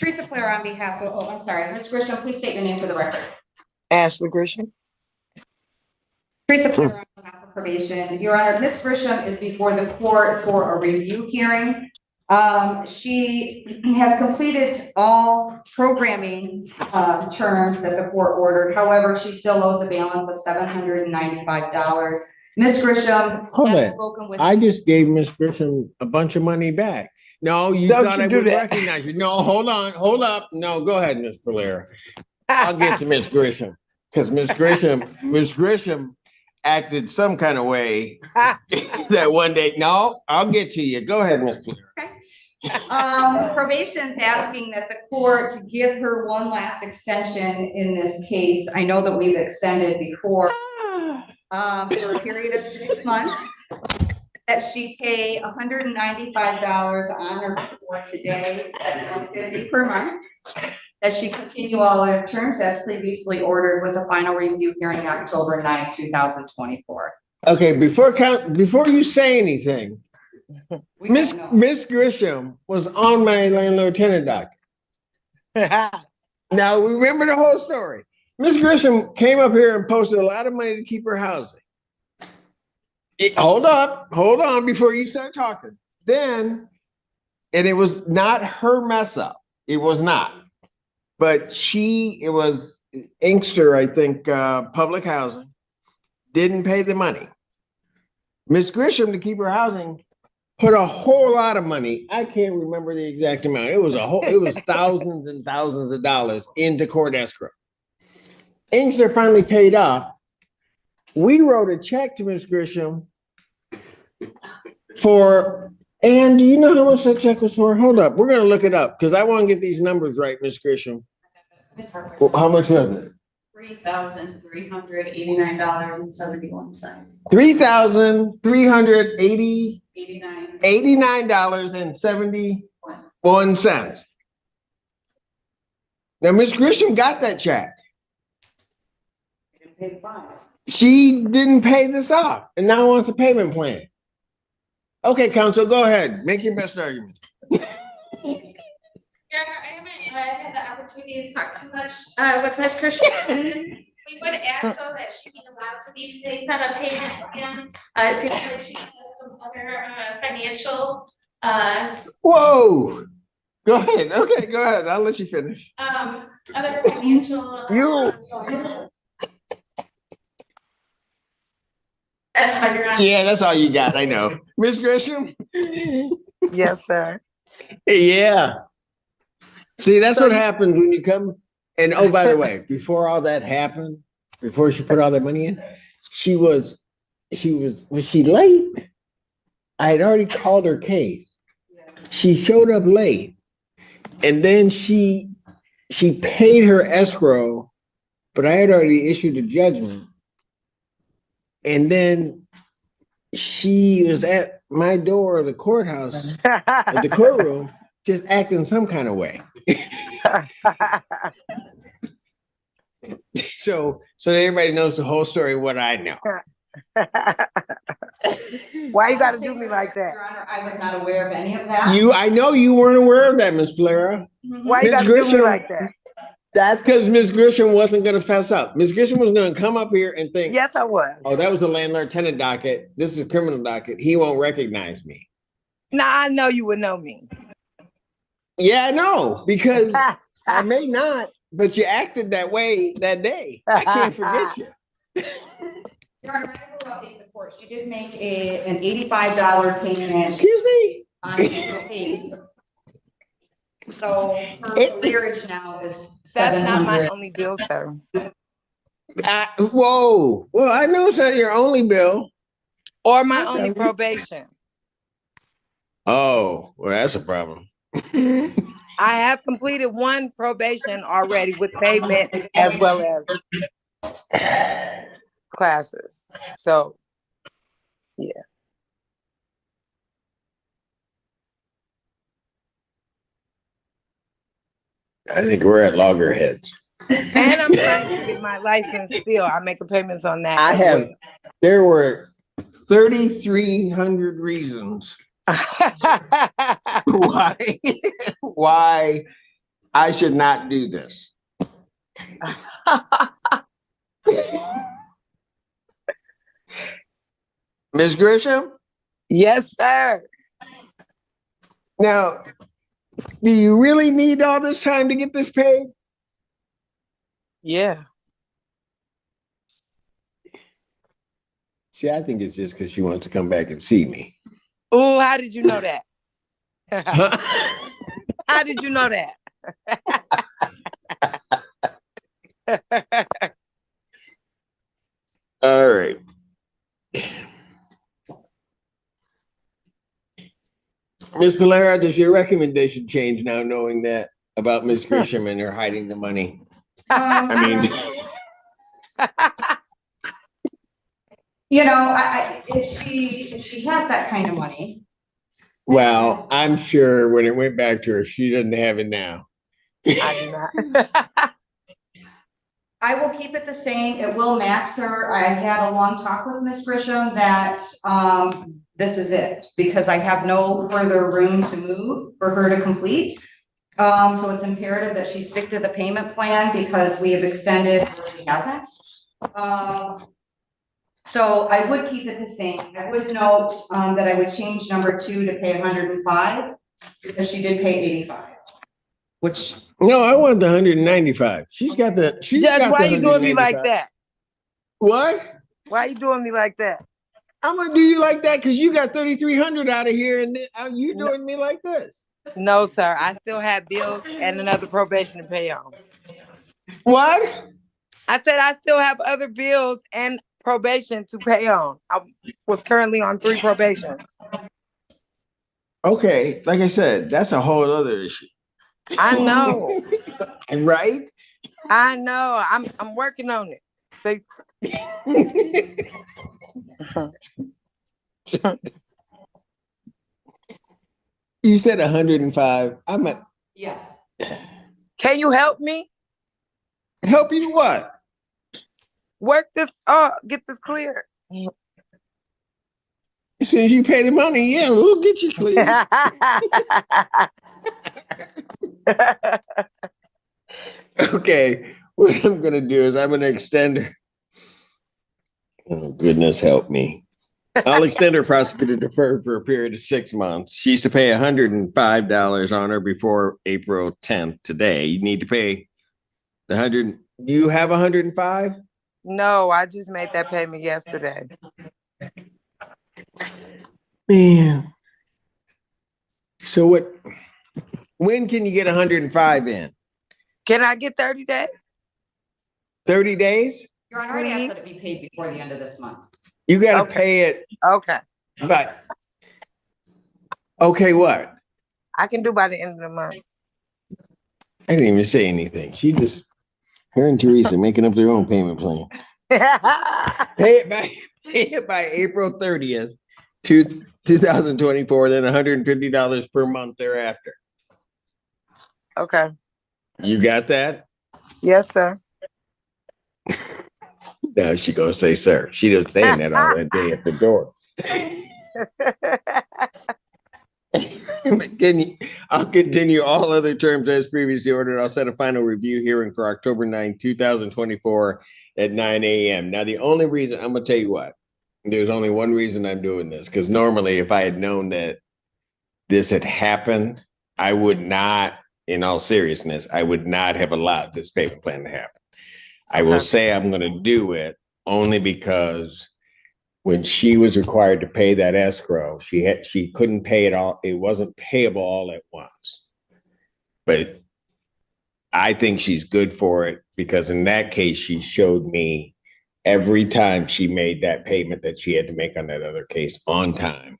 Teresa Flair on behalf of, I'm sorry, Ms. Grisham, please state your name for the record. Ashley Grisham. Teresa Flair on behalf of probation. Your Honor, Ms. Grisham is before the court for a review hearing. She has completed all programming terms that the court ordered. However, she still owes a balance of $795. Ms. Grisham has spoken with. I just gave Ms. Grisham a bunch of money back. No, you Don't thought you I do would that. recognize you. No, hold up. No, go ahead, Ms. Valera. I'll get to Ms. Grisham because Ms. Grisham acted some kind of way that one day. No, I'll get to you. Go ahead, Ms. Valera. Probation's asking that the court give her one last extension in this case. I know that we've extended before for a period of 6 months. That she pay $195 on or before today at $150 per month. That she continue all her terms as previously ordered with a final review hearing October 9, 2024. Okay, before you say anything, Miss Grisham was on my landlord-tenant docket. Now remember the whole story. Miss Grisham came up here and posted a lot of money to keep her housing. Hold on before you start talking. And it was not her mess up. It was not. But it was Inkster, I think, public housing, didn't pay the money. Miss Grisham, to keep her housing, put a whole lot of money. I can't remember the exact amount. It was thousands and thousands of dollars into court escrow. Inkster finally paid off. We wrote a check to Miss Grisham and do you know how much that check was for? Hold up. We're going to look it up because I want to get these numbers right, Miss Grisham. How much was it? $3,389.71. $3,389.71. Now, Miss Grisham got that check. She didn't pay this off and now wants a payment plan. Okay, counsel, go ahead. Make your best argument. Yeah, I haven't had the opportunity to talk too much with Ms. Christian. We would ask so that she be allowed to be placed on a payment plan. It seems like she has some other financial. Whoa. Go ahead. Okay, go ahead. I'll let you finish. Other financial. That's how you're on. Yeah, that's all you got. I know. Miss Grisham? Yes, sir. Yeah. See, that's what happens when you come. And oh, by the way, before all that happened, before she put all that money in, was she late? I had already called her case. She showed up late. And then she paid her escrow, but I had already issued a judgment. And then she was at my door of the courthouse, at the courtroom, just acting some kind of way. So everybody knows the whole story of what I know. Why you got to do me like that? Your Honor, I was not aware of any of that. I know you weren't aware of that, Miss Valera. Why you got to do me like that? That's because Ms. Grisham wasn't going to fess up. Ms. Grisham was going to come up here and think, yes, I was. Oh, that was a landlord-tenant docket. This is a criminal docket. He won't recognize me. Nah, I know you would know me. Yeah, I know, because I may not, but you acted that way that day. I can't forget you. Your Honor, I will update the court. She did make an $85 payment. Excuse me? On April 8th. So her arrearage now is $700. That's not my only bill, sir. Whoa. Well, I know it's not your only bill. Or my only probation. Oh, well, that's a problem. I have completed one probation already with payment as well as classes. So, yeah. I think we're at loggerheads. And I'm trying to get my license still. I make payments on that. There were 3,300 reasons why I should not do this. Ms. Grisham? Yes, sir. Now, do you really need all this time to get this paid? Yeah. See, I think it's just because she wants to come back and see me. Oh, how did you know that? Huh? How did you know that? All right. Ms. Valera, does your recommendation change now knowing that about Ms. Grisham and her hiding the money? I mean, if she has that kind of money, well, I'm sure when it went back to her, she doesn't have it now. I do not. I will keep it the same. It will max her. I had a long talk with Ms. Grisham that this is it because I have no further room to move for her to complete. So it's imperative that she stick to the payment plan because we have extended where she hasn't. So I would keep it the same. I would note that I would change number 2 to pay 105 because she did pay 85. Which No, I want the 195. She's got the. Judge, why you doing me like that? What? Why you doing me like that? I'm gonna do you like that because you got 3,300 out of here, and you doing me like this. No, sir. I still have bills and another probation to pay on. What? I said I still have other bills and probation to pay on. I was currently on 3 probations. Okay, like I said, that's a whole other issue. I know. Right? I know. I'm working on it. You said 105. I'm a yes. Can you help me? help you what? Work this get this clear. As soon as you pay the money, yeah, we'll get you clear. Okay, what I'm gonna do is I'm gonna extend her. Oh, goodness help me. I'll extend her prosecutor deferred for a period of 6 months. She used to pay $105 on her before April 10th today. You need to pay the 100. Do you have 105? No, I just made that payment yesterday. Man. So when can you get 105 in? Can I get 30 days? 30 days? Your Honor, I asked that it be paid before the end of this month. You got to Okay. pay it. Okay. But, okay, what? I can do by the end of the month. I didn't even say anything. Her and Teresa making up their own payment plan. Pay it by April 30th, 2024, then $150 per month thereafter. Okay. You got that? Yes, sir. Now she gonna say, sir. She was saying that all that day at the door. I'll continue all other terms as previously ordered. I'll set a final review hearing for October 9, 2024 at 9 a.m. Now, the only reason, I'm going to tell you what, there's only one reason I'm doing this, because normally if I had known that this had happened, I would not, in all seriousness, I would not have allowed this payment plan to happen. I will say I'm going to do it only because when she was required to pay that escrow, she couldn't pay it all. It wasn't payable all at once. But I think she's good for it because in that case, she showed me every time she made that payment that she had to make on that other case on time.